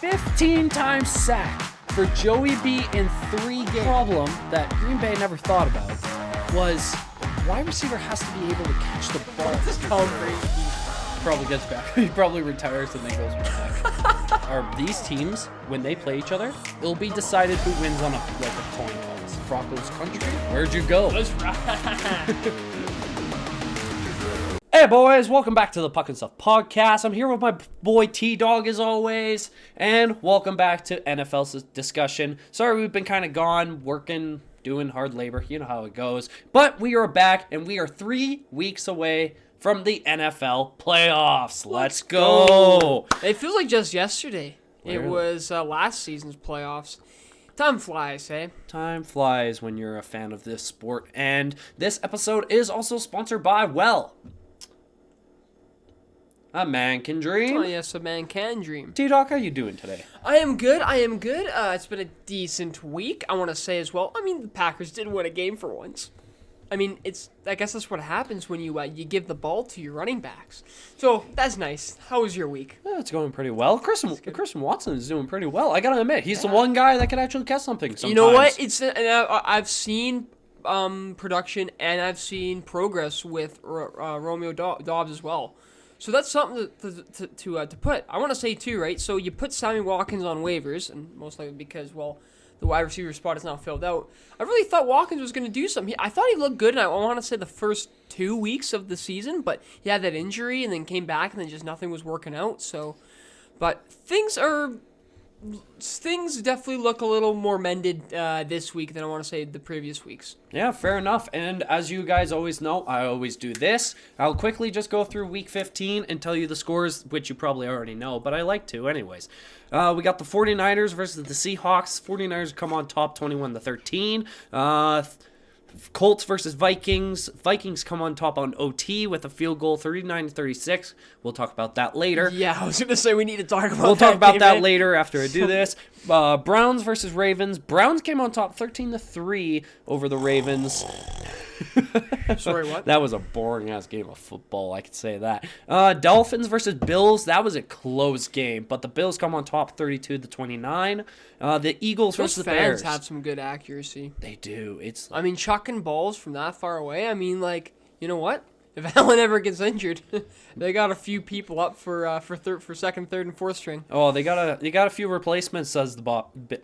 15-time sack for Joey B in 3 games. The problem that Green Bay never thought about was wide receiver has to be able to catch the ball. Tom Brady probably gets back. He probably retires and then goes back. Are these teams, when they play each other, it'll be decided who wins on a coin toss. Broncos country? Where'd you go? That's right. Hey boys, welcome back to the Puck and Stuff podcast. I'm here with my boy T-Dog as always, and welcome back to NFL discussion. Sorry we've been kind of gone, working, doing hard labor, you know how it goes. But we are back, and we are 3 weeks away from the NFL playoffs. Let's go! It feels like just yesterday. Really? It was last season's playoffs. Time flies, eh? Time flies when you're a fan of this sport, and this episode is also sponsored by, well, a man can dream. Oh, yes, a man can dream. T-Doc, how you doing today? I am good. It's been a decent week, I want to say as well. I mean, the Packers did win a game for once. I mean, I guess that's what happens when you give the ball to your running backs. So, that's nice. How was your week? Yeah, it's going pretty well. Christian Watson is doing pretty well. I gotta admit, he's the one guy that can actually catch something sometimes. You know what? I've seen production and I've seen progress with Romeo Dobbs as well. So that's something to put. I want to say too, right? So you put Sammy Watkins on waivers, and most likely because, well, the wide receiver spot is now filled out. I really thought Watkins was going to do something. I thought he looked good, and I want to say the first 2 weeks of the season, but he had that injury and then came back, and then just nothing was working out. So, but things definitely look a little more mended this week than I want to say the previous weeks. Yeah, fair enough. And as you guys always know, I always do this. I'll quickly just go through week 15 and tell you the scores, which you probably already know, but I like to anyways. We got the 49ers versus the Seahawks. 49ers come on top 21-13. Colts versus Vikings. Vikings come on top on OT with a field goal 39-36. We'll talk about that later. Yeah, I was going to say we need to talk about that. We'll talk about that later after I do this. Browns versus Ravens. Browns came on top 13-3 over the Ravens. Sorry, what? That was a boring-ass game of football, I could say that. Dolphins versus Bills. That was a close game, but the Bills come on top 32-29. The Eagles versus the Bears. Those fans have some good accuracy. They do. I mean, chucking balls from that far away, I mean, like, you know what? If Allen ever gets injured, they got a few people up for second, third, and fourth string. Oh, they got a few replacements, says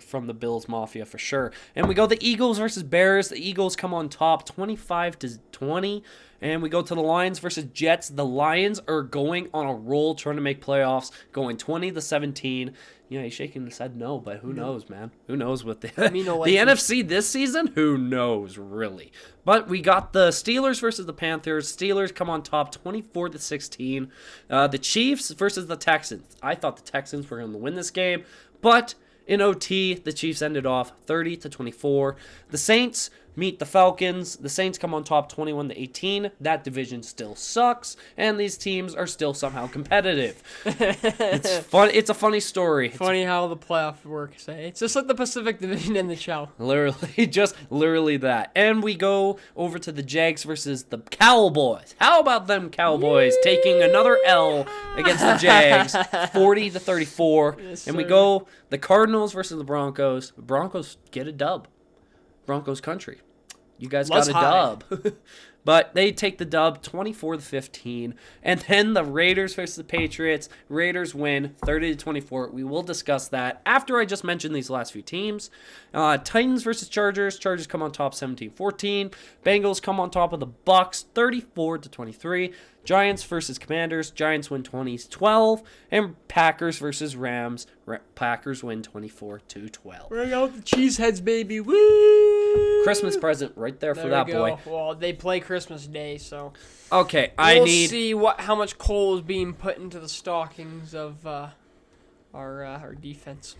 from the Bills Mafia for sure. And we go the Eagles versus Bears. The Eagles come on top 25-20. And we go to the Lions versus Jets. The Lions are going on a roll, trying to make playoffs, going 20-17. You know, he's shaking his head no, but who knows, man? Who knows what the NFC this season? Who knows, really? But we got the Steelers versus the Panthers. Steelers come on top 24-16. The Chiefs versus the Texans. I thought the Texans were going to win this game, but in OT, the Chiefs ended off 30-24. The Saints meet the Falcons. The Saints come on top 21-18. That division still sucks, and these teams are still somehow competitive. It's fun. It's a funny story. Funny how the playoff works, eh? It's just like the Pacific Division in the show. Literally that. And we go over to the Jags versus the Cowboys. How about them Cowboys taking another L against the Jags, 40-34. Yes, and we sir. go the Cardinals versus the Broncos. The Broncos get a dub. Broncos country. You guys got a dub. But they take the dub 24-15. And then the Raiders versus the Patriots. Raiders win 30-24. We will discuss that after I just mentioned these last few teams. Titans versus Chargers. Chargers come on top 17-14. Bengals come on top of the Bucks 34-23. Giants versus Commanders. Giants win 20-12. And Packers versus Rams. Packers win 24-12. Bring out the cheeseheads, baby. Woo! Christmas present right there for that boy. Well, they play Christmas Day, so okay, we'll see how much coal is being put into the stockings of our defense.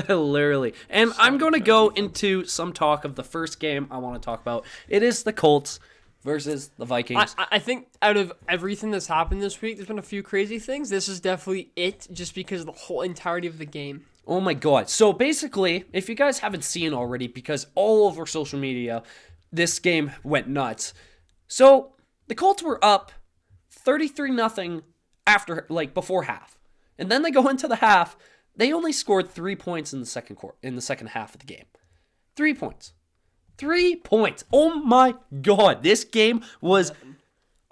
Literally. And I'm going to go into some talk of the first game I want to talk about. It is the Colts versus the Vikings. I think out of everything that's happened this week, there's been a few crazy things. This is definitely it, just because of the whole entirety of the game. Oh my god. So basically, if you guys haven't seen already, because all over social media, this game went nuts. So the Colts were up 33-0 before half. And then they go into the half. They only scored 3 points in the second half of the game. 3 points. 3 points. Oh my God. This game was...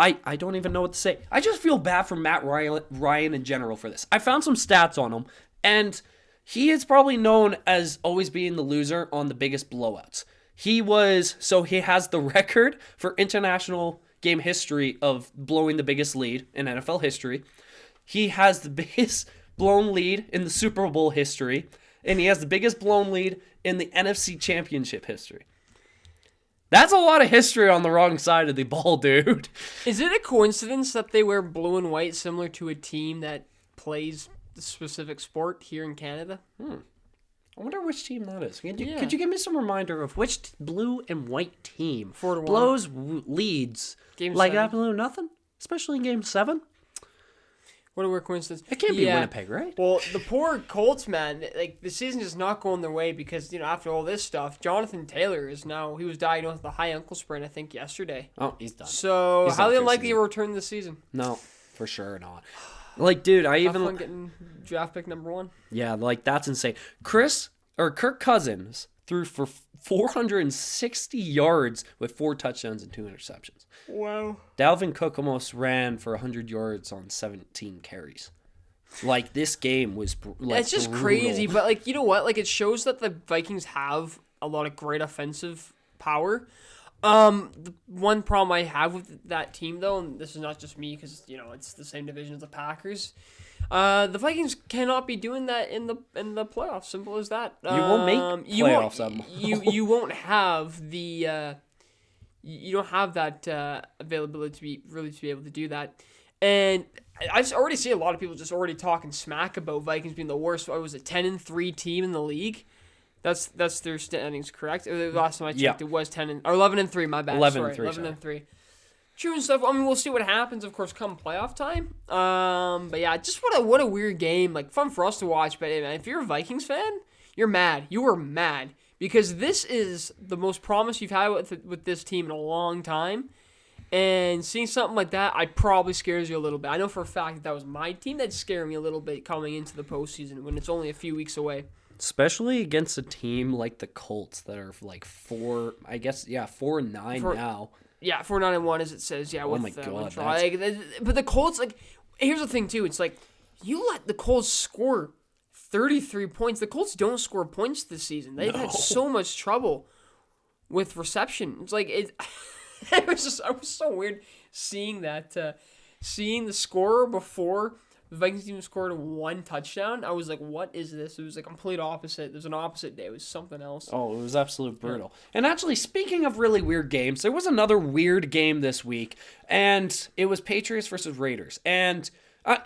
I don't even know what to say. I just feel bad for Matt Ryan in general for this. I found some stats on him, and he is probably known as always being the loser on the biggest blowouts. He has the record for international game history of blowing the biggest lead in NFL history. He has the biggest blown lead in the Super Bowl history, and he has the biggest blown lead in the NFC Championship history. That's a lot of history on the wrong side of the ball, dude. Is it a coincidence that they wear blue and white similar to a team that plays the specific sport here in Canada? I wonder which team that is. Could you give me some reminder of which blue and white team 4-1 blows leads Game like 7. absolutely nothing? Especially in Game 7? What a weird coincidence. It can't be Winnipeg, right? Well, the poor Colts, man, like the season is not going their way because, after all this stuff, Jonathan Taylor he was diagnosed with a high ankle sprain, I think, yesterday. Oh, he's done. So, He's highly done for unlikely season. to return this season. No, for sure not. Like, dude, Have fun getting draft pick number 1. Yeah, like, that's insane. Kirk Cousins threw for 460 yards with 4 touchdowns and 2 interceptions. Wow. Dalvin Cook almost ran for 100 yards on 17 carries. Like, this game was It's just brutal. crazy, but, like, you know what? Like, it shows that the Vikings have a lot of great offensive power. The one problem I have with that team, though, and this is not just me because, it's the same division as the Packers, the Vikings cannot be doing that in the playoffs. Simple as that. You won't make playoffs. You won't have the you don't have that availability to be able to do that. And I've already seen a lot of people just already talking smack about Vikings being the worst. I was a 10-3 team in the league. That's their standings, correct? The last time I checked, it was 11-3. My bad. 11-3. 11-3. True and stuff. I mean, we'll see what happens, of course, come playoff time. But yeah, just what a weird game. Like, fun for us to watch. But hey, man, if you're a Vikings fan, you're mad. You are mad because this is the most promise you've had with this team in a long time. And seeing something like that, it probably scares you a little bit. I know for a fact that was my team. That'd scare me a little bit coming into the postseason when it's only a few weeks away. Especially against a team like the Colts that are like 4-9 now. Yeah, 4-9-1 as it says. Yeah, with, my God, but the Colts, like, here's the thing too. It's like you let the Colts score 33 points. The Colts don't score points this season. They've had so much trouble with reception. It's like it was so weird seeing that, seeing the score before the Vikings team scored 1 touchdown. I was like, what is this? It was a complete opposite. There's an opposite day. It was something else. Oh, it was absolute brutal. Yeah. And actually, speaking of really weird games, there was another weird game this week, and it was Patriots versus Raiders. And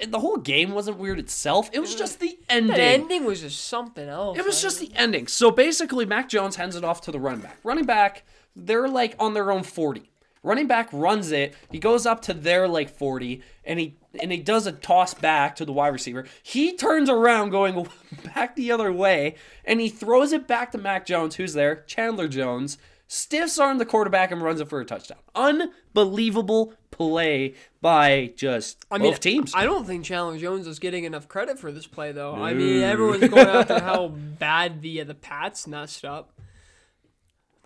the whole game wasn't weird itself. It was just the ending. The ending was just something else. It was just the ending. So basically, Mac Jones hands it off to the running back. Running back, they're like on their own 40. Running back runs it. He goes up to their like 40, and he does a toss back to the wide receiver. He turns around going back the other way, and he throws it back to Mac Jones, who's there, Chandler Jones, stiffs arm the quarterback and runs it for a touchdown. Unbelievable play by both teams. I don't think Chandler Jones is getting enough credit for this play, though. I mean, everyone's going after how bad the Pats messed up.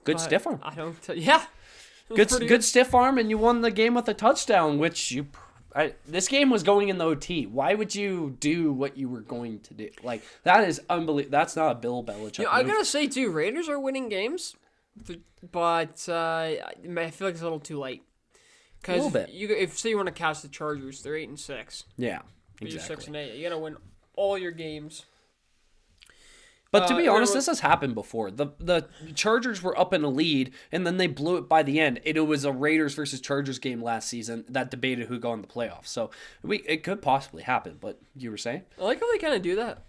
Good stiff arm. Yeah. Good stiff arm, and you won the game with a touchdown, which this game was going in the OT. Why would you do what you were going to do? Like, that is unbelievable. That's not a Bill Belichick move. I gotta say, too, Raiders are winning games, but I feel like it's a little too late. A little bit. If say you want to catch the Chargers, they're 8-6. Yeah, exactly. You're 6-8. You gotta win all your games. But to be honest, this has happened before. The Chargers were up in a lead, and then they blew it by the end. It was a Raiders versus Chargers game last season that debated who got in the playoffs. So it could possibly happen. But you were saying? I like how they kind of do that.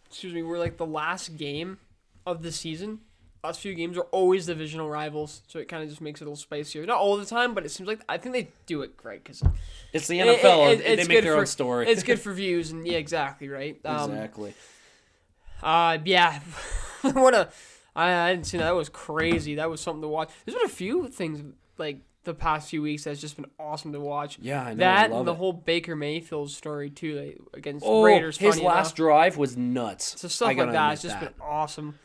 Excuse me. We're like the last game of the season. Last few games are always divisional rivals, so it kind of just makes it a little spicier. Not all the time, but it seems like I think they do it great because it's the NFL. They make their own story. It's good for views, and yeah, exactly right. Exactly. Yeah. I didn't see that. That was crazy. That was something to watch. There's been a few things like the past few weeks that's just been awesome to watch. Yeah, I know. That I love and the it. whole Baker Mayfield story too, like, against Oh, Raiders. his funny last enough. drive was nuts. So stuff I like gotta that. admit It's just been awesome.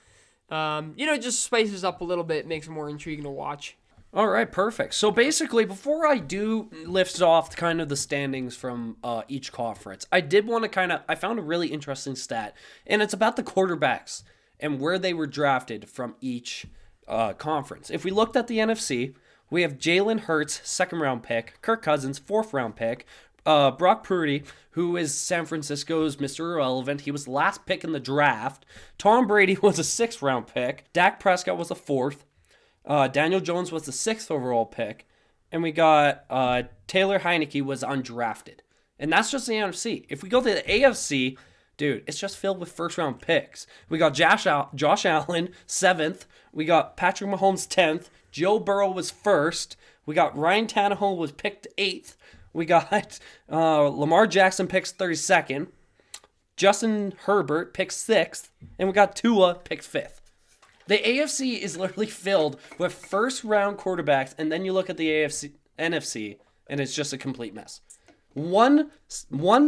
It just spices up a little bit, makes it more intriguing to watch. All right, perfect. So basically, before I do lift off kind of the standings from each conference, I did want to I found a really interesting stat, and it's about the quarterbacks and where they were drafted from each conference. If we looked at the NFC, we have Jalen Hurts, 2nd-round pick, Kirk Cousins, 4th-round pick, Brock Purdy, who is San Francisco's Mr. Irrelevant. He was the last pick in the draft. Tom Brady was a 6th-round pick. Dak Prescott was a 4th. Daniel Jones was the 6th overall pick. And we got Taylor Heineke was undrafted. And that's just the NFC. If we go to the AFC, dude, it's just filled with 1st-round picks. We got Josh Allen, 7th. We got Patrick Mahomes, 10th. Joe Burrow was 1st. We got Ryan Tannehill was picked 8th. We got Lamar Jackson picks 32nd. Justin Herbert picks 6th. And we got Tua picked 5th. The AFC is literally filled with 1st-round quarterbacks, and then you look at the NFC, and it's just a complete mess. One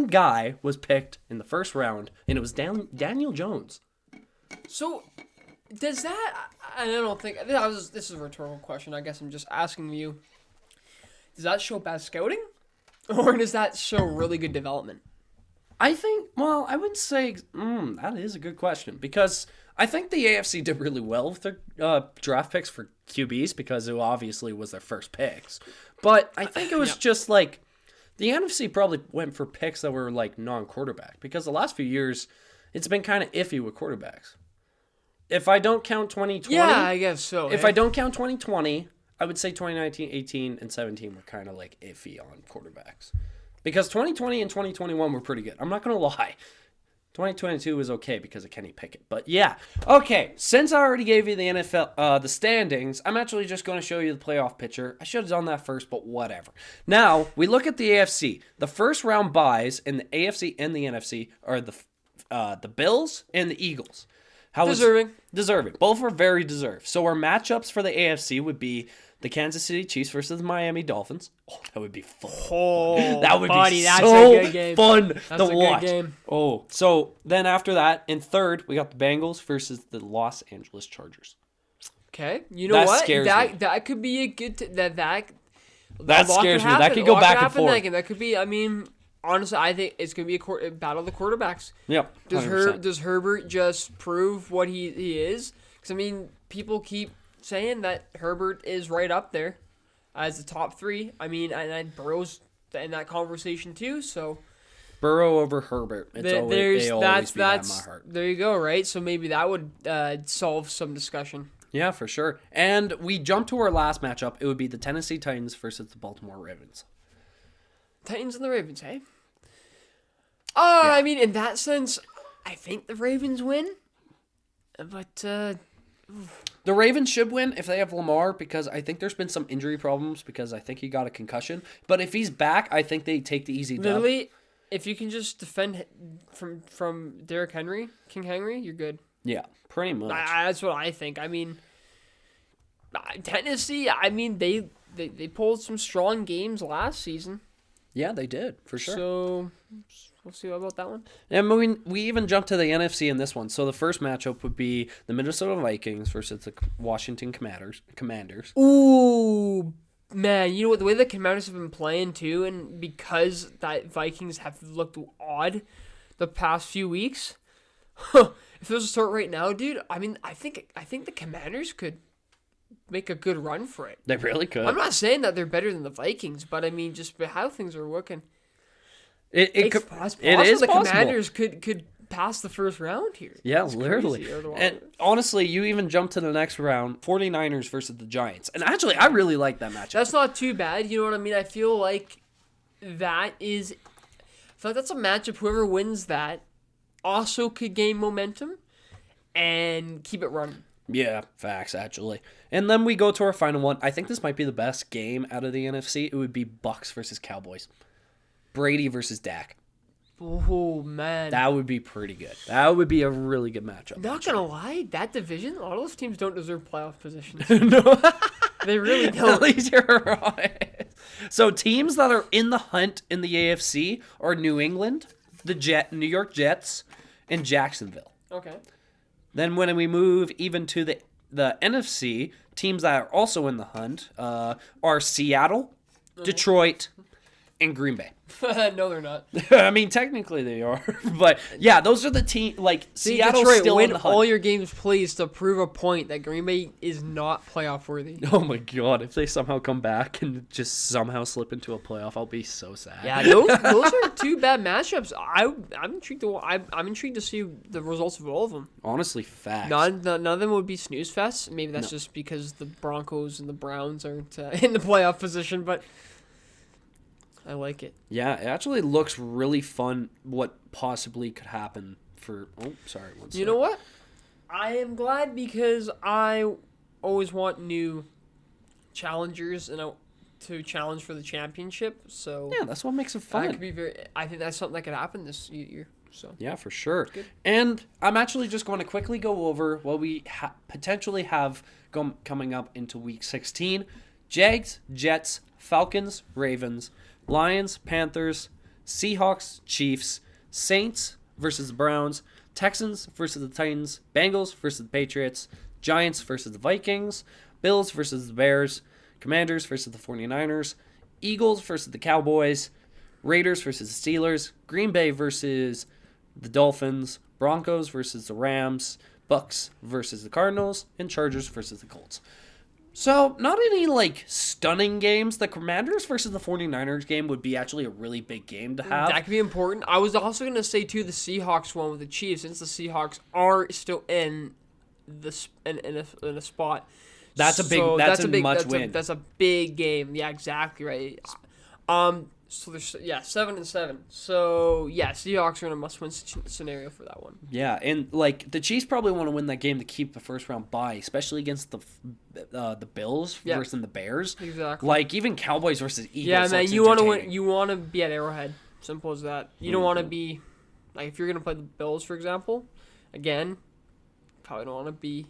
guy was picked in the 1st round, and it was Daniel Jones. So, does that? I don't think this is a rhetorical question. I guess I'm just asking you. Does that show bad scouting, or does that show really good development? I think. Well, I wouldn't say. That is a good question because I think the AFC did really well with their draft picks for QBs because it obviously was their first picks. But I think it was just like the NFC probably went for picks that were like non-quarterback because the last few years it's been kind of iffy with quarterbacks. If I don't count 2020, Yeah, I guess so. if I don't count 2020, I would say 2019, 18, and 17 were kind of like iffy on quarterbacks. Because 2020 and 2021 were pretty good. I'm not going to lie. 2022 was okay because of Kenny Pickett. But yeah. Okay, since I already gave you the NFL, the standings, I'm actually just going to show you the playoff picture. I should have done that first, but whatever. Now, we look at the AFC. The 1st round buys in the AFC and the NFC are the Bills and the Eagles. Deserving. Both are very deserved. So our matchups for the AFC would be the Kansas City Chiefs versus the Miami Dolphins. Oh, that would be fun. Oh, that would buddy, be that's so a good game. fun That's to a good watch. game. Oh, so then after that, in 3rd, we got the Bengals versus the Los Angeles Chargers. Okay, you know That what? scares me. That could be a good that That lot scares could me. That happen. could go A lot back and happen forth. that could be. I mean, honestly, I think it's gonna be a battle of the quarterbacks. Yep. Does Herbert just prove what he is? Because I mean, people keep saying that Herbert is right up there as the top 3. I mean, and Burrow's in that conversation too. So Burrow over Herbert. They always be that in my heart. There you go. Right. So maybe that would solve some discussion. Yeah, for sure. And we jump to our last matchup. It would be the Tennessee Titans versus the Baltimore Ravens. Titans and the Ravens, hey? I mean, in that sense, I think the Ravens win. But, The Ravens should win if they have Lamar because I think there's been some injury problems because I think he got a concussion. But if he's back, I think they take the easy dub. literally, if you can just defend from Derrick Henry, King Henry, you're good. Yeah, pretty much. That's what I think. I mean, Tennessee, I mean, they pulled some strong games last season. Yeah, they did, for sure. So, we'll see about that one. And we even jumped to the NFC in this one. So the first matchup would be the Minnesota Vikings versus the Washington Commanders. Ooh, man, you know what? The way the Commanders have been playing too, and because that Vikings have looked odd the past few weeks, if there's a start right now, dude, I mean, I think the Commanders could make a good run for it. They really could. I'm not saying that they're better than the Vikings, but I mean, just how things are looking. It It's possible the Commanders could pass the first round here. Yeah, It's literally. crazy. And honestly, you even jump to the next round, 49ers versus the Giants. And actually, I really like that matchup. That's not too bad. You know what I mean? I feel like that's a matchup. Whoever wins that also could gain momentum and keep it running. Yeah, facts, actually. And then we go to our final one. I think this might be the best game out of the NFC. It would be Bucks versus Cowboys. Brady versus Dak. Oh, man. That would be pretty good. That would be a really good matchup. Not going to lie, that division, a lot of those teams don't deserve playoff positions. They really At don't. least you're right. So teams that are in the hunt in the AFC are New England, New York Jets, and Jacksonville. Okay. Then when we move even to the NFC, teams that are also in the hunt are Seattle, Detroit, and Green Bay. No, they're not. I mean, technically they are, but yeah, those are the team. Like See, Seattle's Detroit, still win in the hunt. all your games, please, to prove a point that Green Bay is not playoff worthy. Oh my god! If they somehow come back and just somehow slip into a playoff, I'll be so sad. Yeah, those are two bad matchups. I'm intrigued to I'm intrigued to see the results of all of them. Honestly, facts. None of them would be snooze fests. Maybe that's just because the Broncos and the Browns aren't in the playoff position, but I like it. Yeah, it actually looks really fun. What possibly could happen for? Oh, sorry. One You know what? I am glad because I always want new challengers and to challenge for the championship. So Yeah, that's what makes it that fun. could be I think that's something that could happen this year. So Yeah, for sure. Good. And I'm actually just going to quickly go over what we potentially have coming up into Week 16. Jags, Jets, Falcons, Ravens, Lions, Panthers, Seahawks, Chiefs, Saints versus the Browns, Texans versus the Titans, Bengals versus the Patriots, Giants versus the Vikings, Bills versus the Bears, Commanders versus the 49ers, Eagles versus the Cowboys, Raiders versus the Steelers, Green Bay versus the Dolphins, Broncos versus the Rams, Bucks versus the Cardinals, and Chargers versus the Colts. So, not any, like, stunning games. The Commanders versus the 49ers game would be actually a really big game to have. that could be important. I was also going to say, too, the Seahawks one with the Chiefs, since the Seahawks are still in a spot. That's a big, So that's a big, much that's win. that's a big game. Yeah, exactly right. So there's 7-7. So yeah, Seahawks are in a must-win scenario for that one. Yeah, and, like, the Chiefs probably want to win that game to keep the first-round bye, especially against the Bills Yeah. versus the Bears. Exactly. Like, even Cowboys versus Eagles. Yeah, man, looks you want to win. entertaining. You want to be at Arrowhead. Simple as that. You don't want to be like if you're gonna play the Bills, for example. Again, probably don't want to be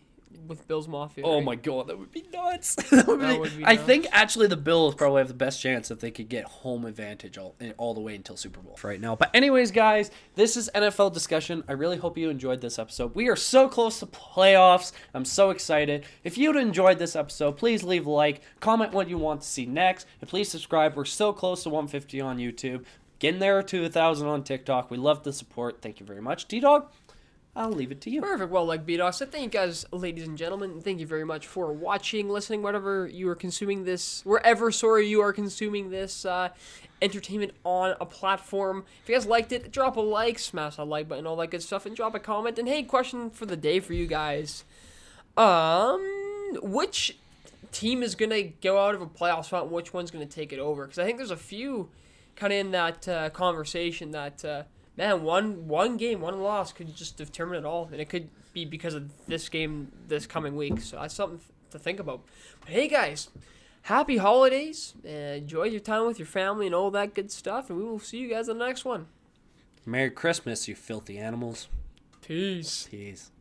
with Bills Mafia. Oh right? my god, that would be nuts. That would be I nuts. think actually the Bills probably have the best chance if they could get home advantage all the way until Super Bowl right now. But anyways, guys, this is NFL discussion. I really hope you enjoyed this episode. We are so close to playoffs. I'm so excited. If you'd enjoyed this episode, please leave a like, comment what you want to see next, and please subscribe. We're so close to 150 on YouTube. Getting there to 1,000 on TikTok. We love the support. Thank you very much. T-Dog, I'll leave it to you. Perfect. Well, like B-Dog said, thank you guys, ladies and gentlemen. Thank you very much for watching, listening, wherever you are consuming this, you are consuming this entertainment on a platform. If you guys liked it, drop a like, smash that like button, all that good stuff, and drop a comment. And hey, question for the day for you guys. Which team is going to go out of a playoff spot and which one's going to take it over? Because I think there's a few kind of in that conversation that... man, one game, one loss could just determine it all, and it could be because of this game this coming week. So that's something to think about. But hey, guys, happy holidays. Enjoy your time with your family and all that good stuff, and we will see you guys in the next one. Merry Christmas, you filthy animals. Peace. Peace.